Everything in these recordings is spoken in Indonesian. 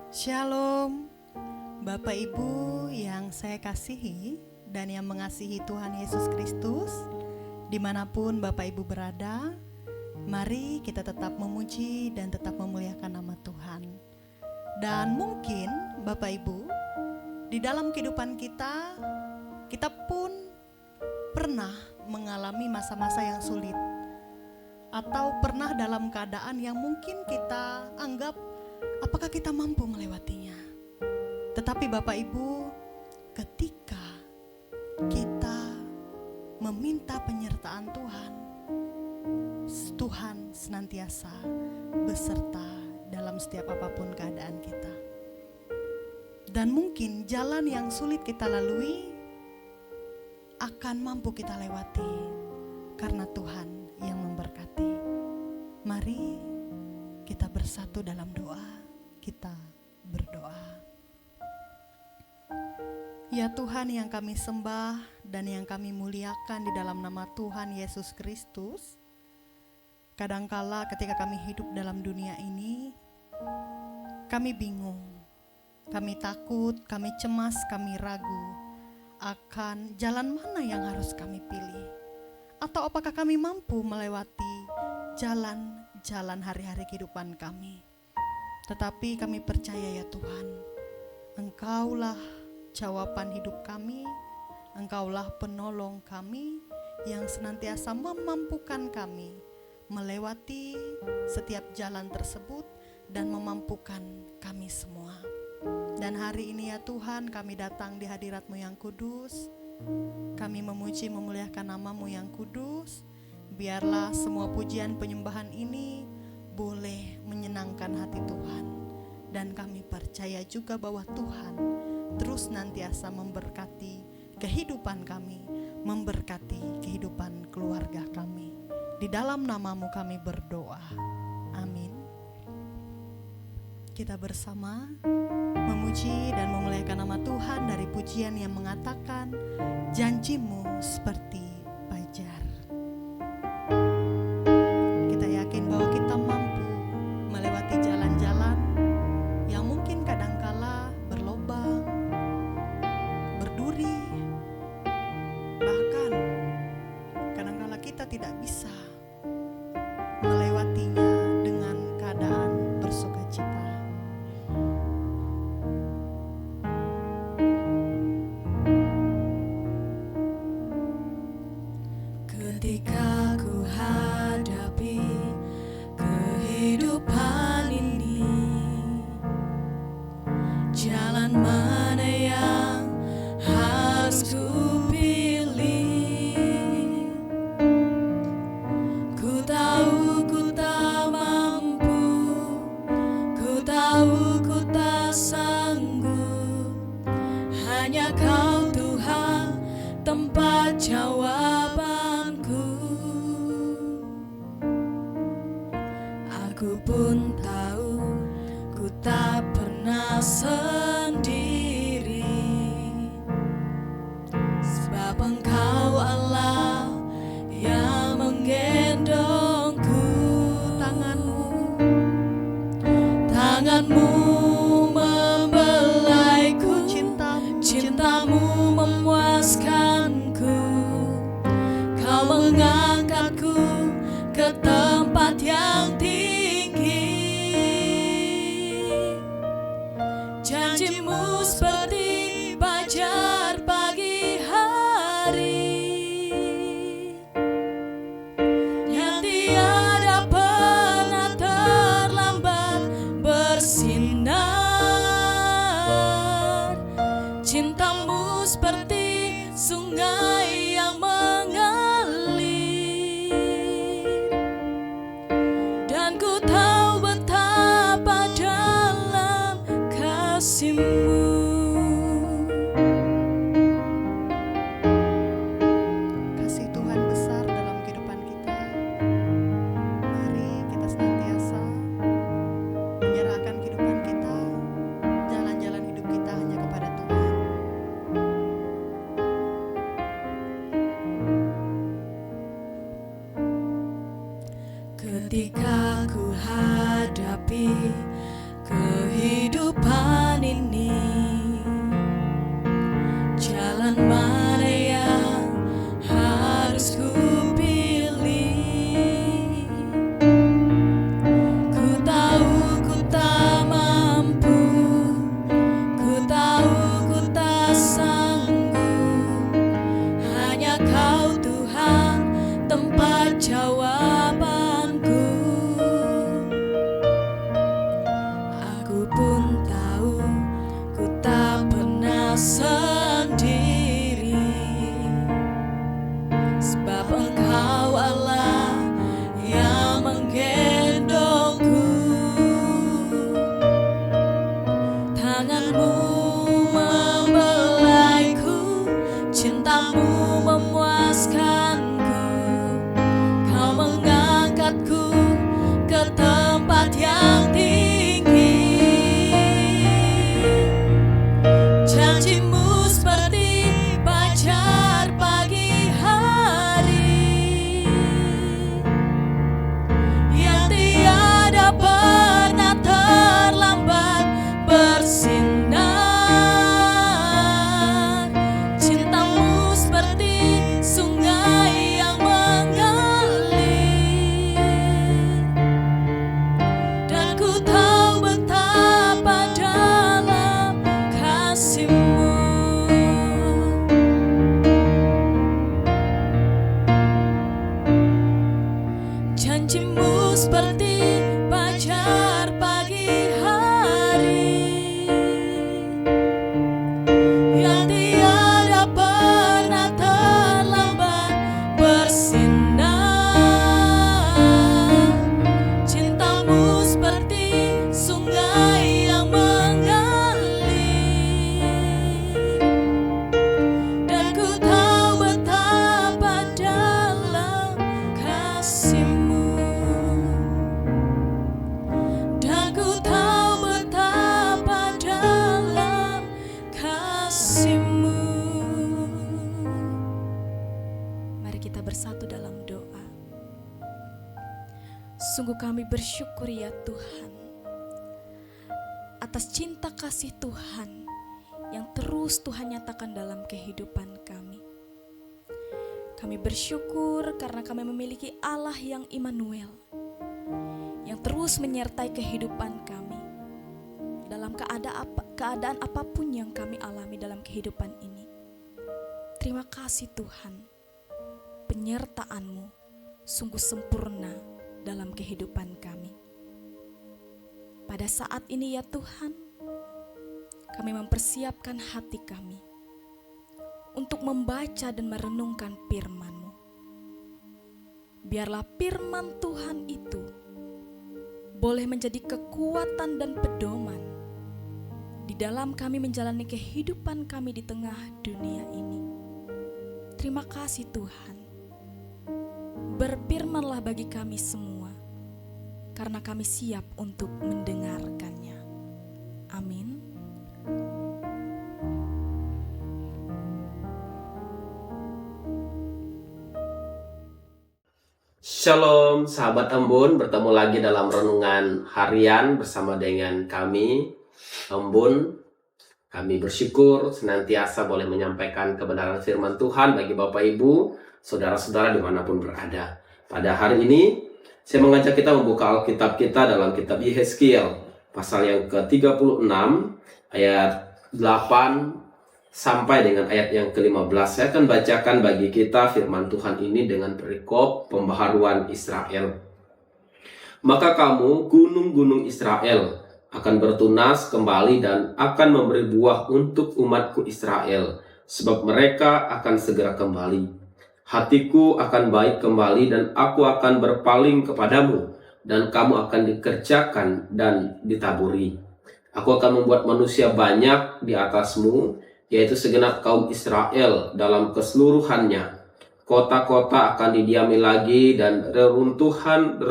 Shalom, Bapak Ibu yang saya kasihi dan yang mengasihi Tuhan Yesus Kristus. Dimanapun Bapak Ibu berada, mari kita tetap memuji dan tetap memuliakan nama Tuhan. Dan mungkin Bapak Ibu, di dalam kehidupan kita pun pernah mengalami masa-masa yang sulit, atau pernah dalam keadaan yang mungkin kita anggap apakah kita mampu melewatinya. Tetapi Bapak Ibu, ketika kita meminta penyertaan Tuhan, Tuhan senantiasa beserta dalam setiap apapun keadaan kita. Dan mungkin jalan yang sulit kita lalui akan mampu kita lewati karena Tuhan yang memberkati. Mari kita bersatu dalam doa, kita berdoa. Ya Tuhan yang kami sembah dan yang kami muliakan di dalam nama Tuhan Yesus Kristus, kadangkala ketika kami hidup dalam dunia ini, kami bingung, kami takut, kami cemas, kami ragu akan jalan mana yang harus kami pilih, atau apakah kami mampu melewati jalan-jalan hari-hari kehidupan kami. Tetapi kami percaya ya Tuhan, Engkaulah jawaban hidup kami, Engkaulah penolong kami yang senantiasa memampukan kami melewati setiap jalan tersebut dan memampukan kami semua. Dan hari ini ya Tuhan, kami datang di hadirat-Mu yang kudus, kami memuji memuliakan nama-Mu yang kudus. Biarlah semua pujian penyembahan ini boleh menyenangkan hati Tuhan. Dan kami percaya juga bahwa Tuhan terus nantiasa memberkati kehidupan kami, memberkati kehidupan keluarga kami. Di dalam nama-Mu kami berdoa. Amin. Kita bersama memuji dan memuliakan nama Tuhan dari pujian yang mengatakan, janji-Mu seperti fajar. Kita yakin bahwa kita mampu melewati jalan-jalan yang mungkin kadangkala berlobang, berduri, bahkan kadangkala kita tidak bisa melewatinya dengan keadaan bersukacita. Ketika ku hadapi kehidupan ini, jalan mana yang harus ku pilih? Ku tahu ku tak mampu, ku tahu ku tak sanggup. Hanya Kau Tuhan tempat jawabanku. Aku pun tahu ku tak pernah sendiri, sebab Engkau Allah yang menggendongku. Tanganmu membelaiku, cintamu memuaskanku. Kau mengangkatku ke tempat yang tinggi. Janji-Mu seperti fajar pagi hari, yang tiada pernah terlambat bersinar. Cinta-Mu seperti sungai yang mengalir, dan ku tahu betapa dalam kasih-Mu. Kasih Tuhan besar dalam kehidupan kita. Mari kita senantiasa menyerahkan kehidupan kita, jalan-jalan hidup kita hanya kepada Tuhan. Ketika ku hadapi kehidupan ini, jalan mana yang harus ku pilih. Ku tahu ku tak mampu, ku tahu ku tak sanggup, hanya Kau Tuhan tempat jawabanku. Aku pun tahu ku tak pernah sendiri, sebab Engkau Allah yang menggendongku. Tangan-Mu membelaiku, cinta-Mu memuaskanku. Kau mengangkatku ke tempat yang tinggi. Janji-Mu seperti fajar pagi hari, yang tiada pernah terlambat bersinar. Cinta-Mu seperti sungai yang mengalir, dan ku tahu betapa dalam kasih-Mu. Janji-Mu seperti fajar pagi hari, yang tiada pernah terlambat bersinar. Cinta-Mu seperti sungai yang mengalir, dan ku tahu betapa dalam kasih-Mu. Dan ku tahu betapa dalam kasih-Mu. Mari kita bersatu dalam doa. Sungguh kami bersyukur ya Tuhan, atas cinta kasih Tuhan yang terus Tuhan nyatakan dalam kehidupan kami. Kami bersyukur karena kami memiliki Allah yang Immanuel, yang terus menyertai kehidupan kami dalam keadaan apapun yang kami alami dalam kehidupan ini. Terima kasih Tuhan, penyertaan-Mu sungguh sempurna dalam kehidupan kami. Pada saat ini ya Tuhan, kami mempersiapkan hati kami untuk membaca dan merenungkan firman-Mu. Biarlah firman Tuhan itu boleh menjadi kekuatan dan pedoman di dalam kami menjalani kehidupan kami di tengah dunia ini. Terima kasih Tuhan. Berfirmanlah bagi kami semua, karena kami siap untuk mendengarkannya. Amin. Shalom sahabat Embun, bertemu lagi dalam renungan harian bersama dengan kami Embun. Kami bersyukur senantiasa boleh menyampaikan kebenaran firman Tuhan bagi Bapak Ibu, saudara-saudara dimanapun berada. Pada hari ini saya mengajak kita membuka Alkitab kita dalam kitab Yehezkiel pasal yang ke-36 ayat 8 sampai dengan ayat yang ke-15. Saya akan bacakan bagi kita firman Tuhan ini dengan perikop pembaharuan Israel. Maka kamu gunung-gunung Israel akan bertunas kembali dan akan memberi buah untuk umatku Israel, sebab mereka akan segera kembali. Hatiku akan baik kembali dan aku akan berpaling kepadamu, dan kamu akan dikerjakan dan ditaburi. Aku akan membuat manusia banyak di atasmu, yaitu segenap kaum Israel dalam keseluruhannya. Kota-kota akan didiami lagi dan reruntuhan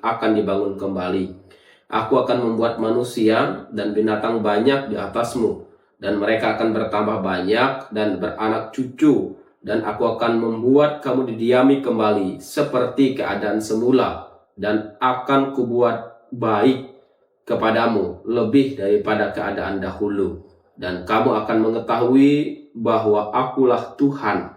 akan dibangun kembali. Aku akan membuat manusia dan binatang banyak di atasmu, dan mereka akan bertambah banyak dan beranak cucu, dan aku akan membuat kamu didiami kembali seperti keadaan semula, dan akan kubuat baik kepadamu lebih daripada keadaan dahulu. Dan kamu akan mengetahui bahwa akulah Tuhan.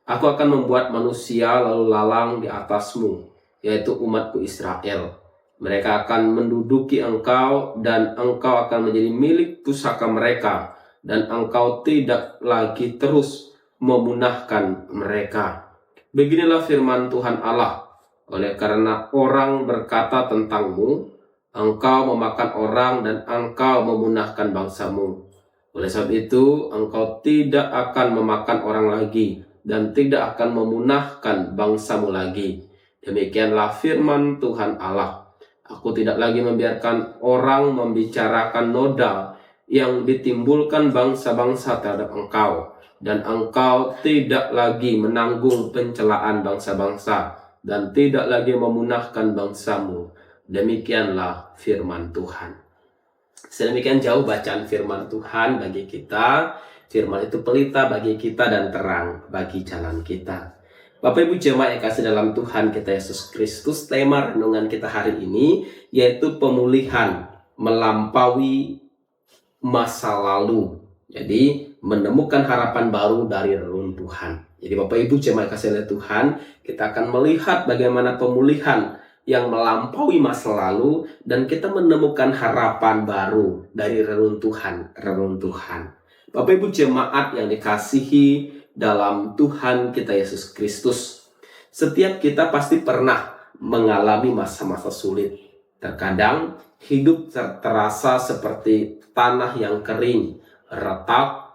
Aku akan membuat manusia lalu lalang di atasmu, yaitu umatku Israel. Mereka akan menduduki engkau dan engkau akan menjadi milik pusaka mereka. Dan engkau tidak lagi terus memunahkan mereka. Beginilah firman Tuhan Allah. Oleh karena orang berkata tentangmu, engkau memakan orang dan engkau memunahkan bangsamu. Oleh sebab itu, engkau tidak akan memakan orang lagi dan tidak akan memunahkan bangsamu lagi. Demikianlah firman Tuhan Allah. Aku tidak lagi membiarkan orang membicarakan noda yang ditimbulkan bangsa-bangsa terhadap engkau. Dan engkau tidak lagi menanggung pencelaan bangsa-bangsa dan tidak lagi memunahkan bangsamu. Demikianlah firman Tuhan. Sedemikian jauh bacaan firman Tuhan bagi kita. Firman itu pelita bagi kita dan terang bagi jalan kita. Bapak Ibu jemaat yang kasih dalam Tuhan kita Yesus Kristus, tema renungan kita hari ini yaitu pemulihan melampaui masa lalu. Jadi menemukan harapan baru dari reruntuhan. Jadi Bapak Ibu jemaat yang kasih oleh Tuhan, kita akan melihat bagaimana pemulihan yang melampaui masa lalu dan kita menemukan harapan baru dari reruntuhan. Bapak Ibu jemaat yang dikasihi dalam Tuhan kita Yesus Kristus, setiap kita pasti pernah mengalami masa-masa sulit. Terkadang hidup terasa seperti tanah yang kering, retak,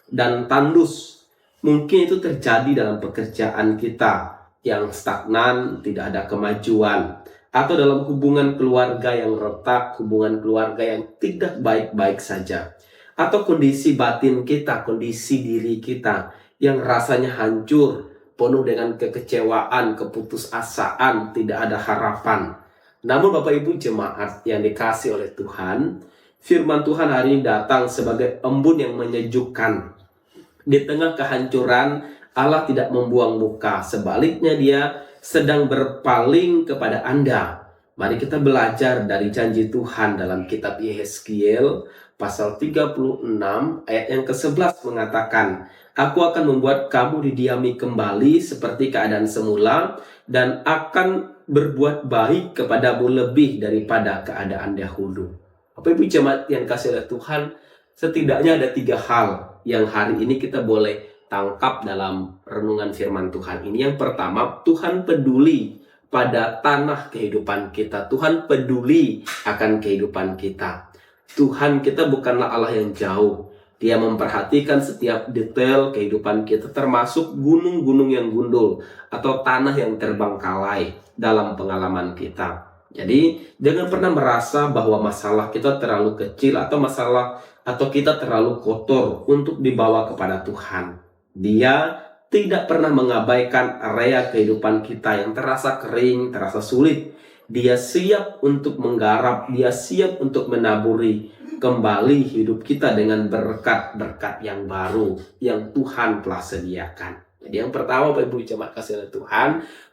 dan tandus. Mungkin itu terjadi dalam pekerjaan kita yang stagnan, tidak ada kemajuan, atau dalam hubungan keluarga yang retak, hubungan keluarga yang tidak baik-baik saja, atau kondisi batin kita, kondisi diri kita yang rasanya hancur, penuh dengan kekecewaan, keputusasaan, tidak ada harapan. Namun Bapak Ibu jemaat yang dikasih oleh Tuhan, firman Tuhan hari ini datang sebagai embun yang menyejukkan. Di tengah kehancuran, Allah tidak membuang muka. Sebaliknya Dia sedang berpaling kepada Anda. Mari kita belajar dari janji Tuhan dalam kitab Yehezkiel pasal 36 ayat yang ke-11 mengatakan, Aku akan membuat kamu didiami kembali seperti keadaan semula dan akan berbuat baik kepadamu lebih daripada keadaan dahulu. Bapak Ibu jemaat yang kasih oleh Tuhan, setidaknya ada 3 hal yang hari ini kita boleh tangkap dalam renungan firman Tuhan ini. Yang pertama, Tuhan peduli pada tanah kehidupan kita. Tuhan peduli akan kehidupan kita. Tuhan kita bukanlah Allah yang jauh. Dia memperhatikan setiap detail kehidupan kita, termasuk gunung-gunung yang gundul atau tanah yang terbengkalai dalam pengalaman kita. Jadi, jangan pernah merasa bahwa masalah kita terlalu kecil atau kita terlalu kotor untuk dibawa kepada Tuhan. Dia tidak pernah mengabaikan area kehidupan kita yang terasa kering, terasa sulit. Dia siap untuk menggarap, dia siap untuk menaburi kembali hidup kita dengan berkat-berkat yang baru yang Tuhan telah sediakan. Jadi yang pertama Bapak Ibu jemaat kasih oleh Tuhan,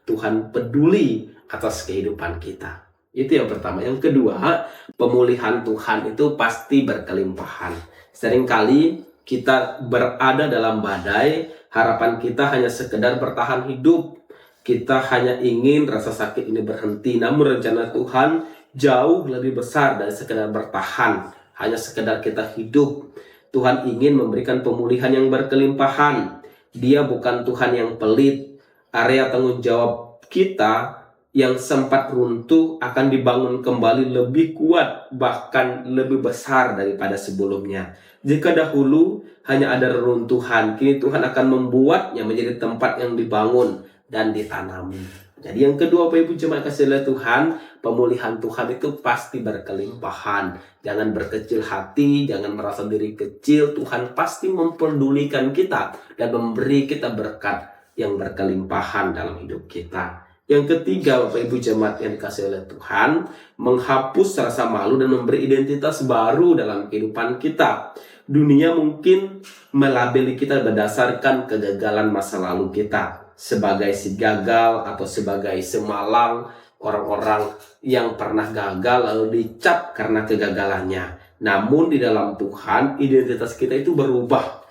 Tuhan peduli atas kehidupan kita. Itu yang pertama. Yang kedua, pemulihan Tuhan itu pasti berkelimpahan. Seringkali kita berada dalam badai, harapan kita hanya sekedar bertahan hidup. Kita hanya ingin rasa sakit ini berhenti, namun rencana Tuhan jauh lebih besar dari sekedar bertahan. Hanya sekedar kita hidup. Tuhan ingin memberikan pemulihan yang berkelimpahan. Dia bukan Tuhan yang pelit. Area tanggung jawab kita yang sempat runtuh akan dibangun kembali lebih kuat, bahkan lebih besar daripada sebelumnya. Jika dahulu hanya ada reruntuhan, kini Tuhan akan membuatnya menjadi tempat yang dibangun dan ditanami. Jadi yang kedua Bapak Ibu jemaat kasih oleh Tuhan, pemulihan Tuhan itu pasti berkelimpahan. Jangan berkecil hati, jangan merasa diri kecil. Tuhan pasti mempedulikan kita dan memberi kita berkat yang berkelimpahan dalam hidup kita. Yang ketiga Bapak Ibu jemaat yang dikasih oleh Tuhan, menghapus rasa malu dan memberi identitas baru dalam kehidupan kita. Dunia mungkin melabeli kita berdasarkan kegagalan masa lalu kita, sebagai si gagal atau sebagai semalang orang-orang yang pernah gagal lalu dicap karena kegagalannya. Namun di dalam Tuhan, identitas kita itu berubah.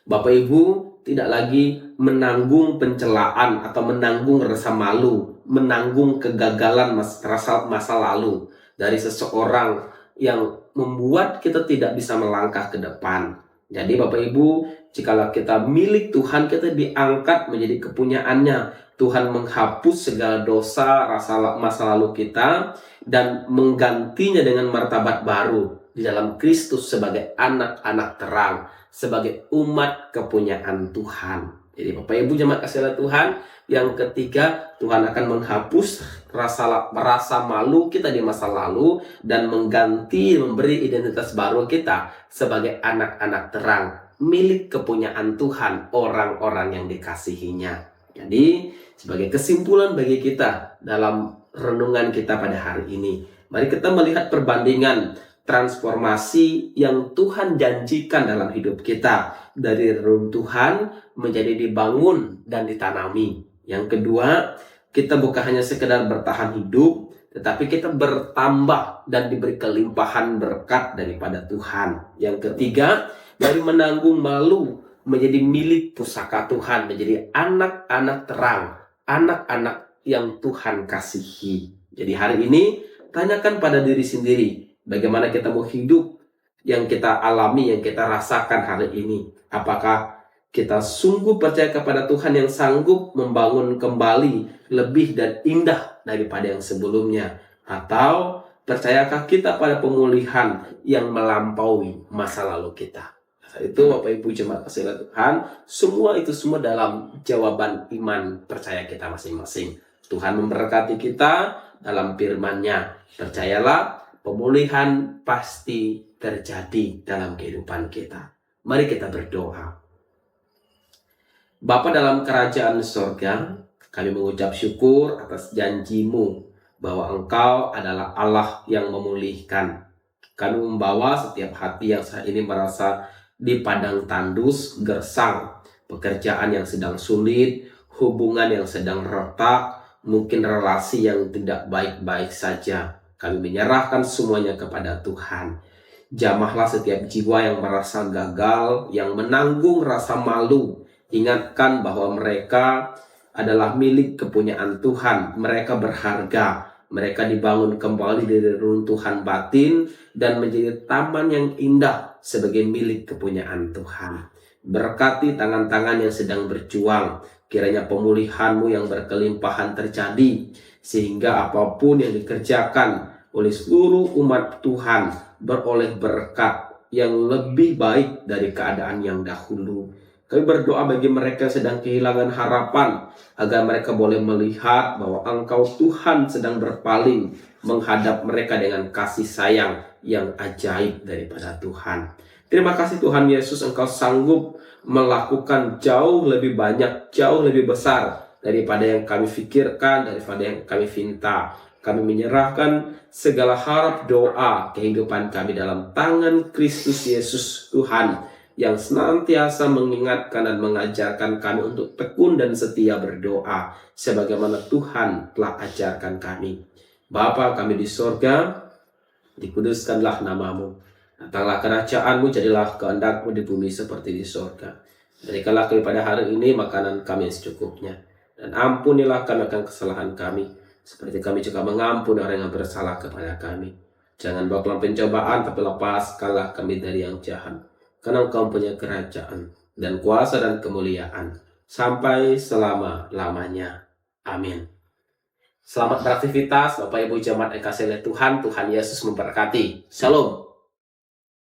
Bapak Ibu tidak lagi menanggung pencelaan atau menanggung rasa malu, menanggung kegagalan masa lalu dari seseorang yang membuat kita tidak bisa melangkah ke depan. Jadi Bapak Ibu, jikalau kita milik Tuhan, kita diangkat menjadi kepunyaannya. Tuhan menghapus segala dosa masa lalu kita dan menggantinya dengan martabat baru di dalam Kristus sebagai anak-anak terang, sebagai umat kepunyaan Tuhan. Jadi Bapak Ibu jemaat kasih Tuhan, yang ketiga, Tuhan akan menghapus rasa malu kita di masa lalu dan memberi identitas baru kita sebagai anak-anak terang, milik kepunyaan Tuhan, orang-orang yang dikasihinya. Jadi sebagai kesimpulan bagi kita dalam renungan kita pada hari ini, mari kita melihat perbandingan transformasi yang Tuhan janjikan dalam hidup kita, dari reruntuhan menjadi dibangun dan ditanami. Yang kedua, kita bukan hanya sekedar bertahan hidup, tetapi kita bertambah dan diberi kelimpahan berkat daripada Tuhan. Yang ketiga, dari menanggung malu menjadi milik pusaka Tuhan, menjadi anak-anak terang, anak-anak yang Tuhan kasihi. Jadi hari ini, tanyakan pada diri sendiri, bagaimana kita mau hidup yang kita alami, yang kita rasakan hari ini. Apakah kita sungguh percaya kepada Tuhan yang sanggup membangun kembali lebih dan indah daripada yang sebelumnya? Atau percayakah kita pada pemulihan yang melampaui masa lalu kita? Itu Bapak Ibu jemaat kasih Tuhan, semua dalam jawaban iman percaya kita masing-masing. Tuhan memberkati kita dalam firman-Nya. Percayalah, pemulihan pasti terjadi dalam kehidupan kita. Mari kita berdoa. Bapa dalam kerajaan sorga, kami mengucap syukur atas janji-Mu bahwa Engkau adalah Allah yang memulihkan. Kami membawa setiap hati yang saat ini merasa di padang tandus, gersang, pekerjaan yang sedang sulit, hubungan yang sedang retak, mungkin relasi yang tidak baik-baik saja. Kami menyerahkan semuanya kepada Tuhan. Jamahlah setiap jiwa yang merasa gagal, yang menanggung rasa malu. Ingatkan bahwa mereka adalah milik kepunyaan Tuhan. Mereka berharga. Mereka dibangun kembali dari runtuhan batin dan menjadi taman yang indah sebagai milik kepunyaan Tuhan. Berkati tangan-tangan yang sedang berjuang. Kiranya pemulihan-Mu yang berkelimpahan terjadi, sehingga apapun yang dikerjakan oleh seluruh umat Tuhan beroleh berkat yang lebih baik dari keadaan yang dahulu. Kami berdoa bagi mereka yang sedang kehilangan harapan, agar mereka boleh melihat bahwa Engkau Tuhan sedang berpaling menghadap mereka dengan kasih sayang yang ajaib daripada Tuhan. Terima kasih Tuhan Yesus, Engkau sanggup melakukan jauh lebih banyak, jauh lebih besar daripada yang kami pikirkan, daripada yang kami minta. Kami menyerahkan segala harap doa kehidupan kami dalam tangan Kristus Yesus Tuhan, yang senantiasa mengingatkan dan mengajarkan kami untuk tekun dan setia berdoa sebagaimana Tuhan telah ajarkan kami. Bapa kami di sorga, dikuduskanlah nama-Mu. Datanglah kerajaan-Mu, jadilah kehendak-Mu di bumi seperti di sorga. Berikanlah kami pada hari ini makanan kami yang secukupnya. Dan ampunilah kami akan kesalahan kami, seperti kami juga mengampuni orang yang bersalah kepada kami. Jangan bawa dalam pencobaan, tapi lepaskanlah kami dari yang jahat. Karena Engkau punya kerajaan dan kuasa dan kemuliaan sampai selama-lamanya. Amin. Selamat beraktivitas Bapak Ibu jemaat yang kasih oleh Tuhan. Tuhan Yesus memberkati. Shalom.